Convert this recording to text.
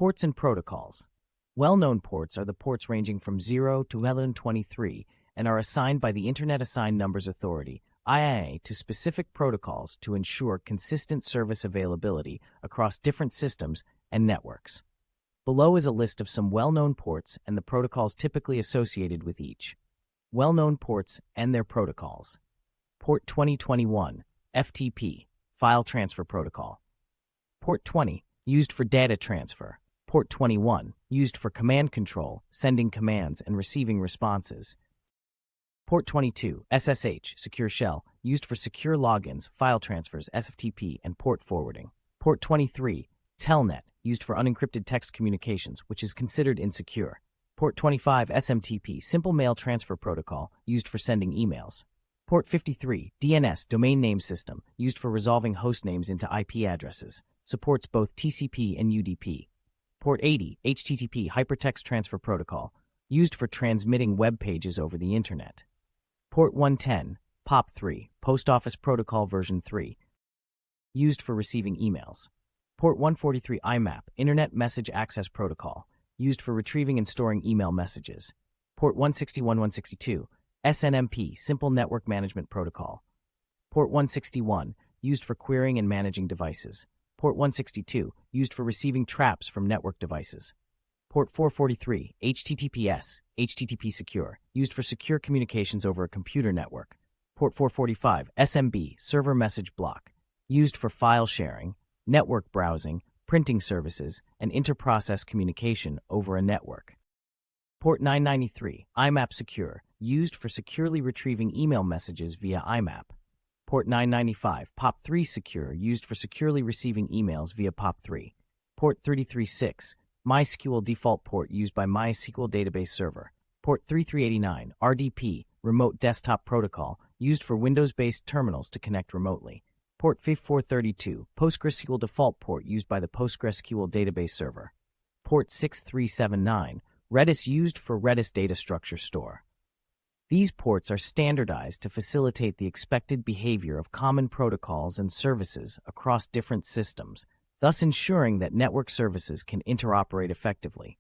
Ports and protocols. Well-known ports are the ports ranging from 0 to 1123 and are assigned by the Internet Assigned Numbers Authority, IAA, to specific protocols to ensure consistent service availability across different systems and networks. Below is a list of some well-known ports and the protocols typically associated with each. Well-known ports and their protocols. Port 2021, FTP, File Transfer Protocol. Port 20, used for data transfer. Port 21, used for command control, sending commands and receiving responses. Port 22, SSH, Secure Shell, used for secure logins, file transfers, SFTP, and port forwarding. Port 23, Telnet, used for unencrypted text communications, which is considered insecure. Port 25, SMTP, Simple Mail Transfer Protocol, used for sending emails. Port 53, DNS, Domain Name System, used for resolving host names into IP addresses, supports both TCP and UDP. Port 80, HTTP, Hypertext Transfer Protocol, used for transmitting web pages over the Internet. Port 110, POP3, Post Office Protocol version 3, used for receiving emails. Port 143, IMAP, Internet Message Access Protocol, used for retrieving and storing email messages. Port 161-162, SNMP, Simple Network Management Protocol. Port 161, used for querying and managing devices. Port 162, used for receiving traps from network devices. Port 443, HTTPS, HTTP Secure, used for secure communications over a computer network. Port 445, SMB, Server Message Block, used for file sharing, network browsing, printing services, and inter-process communication over a network. Port 993, IMAP Secure, used for securely retrieving email messages via IMAP. Port 995, POP3 Secure, used for securely receiving emails via POP3. Port 336, MySQL default port used by MySQL database server. Port 3389, RDP, Remote Desktop Protocol, used for Windows-based terminals to connect remotely. Port 5432, PostgreSQL default port used by the PostgreSQL database server. Port 6379, Redis used for Redis data structure store. These ports are standardized to facilitate the expected behavior of common protocols and services across different systems, thus ensuring that network services can interoperate effectively.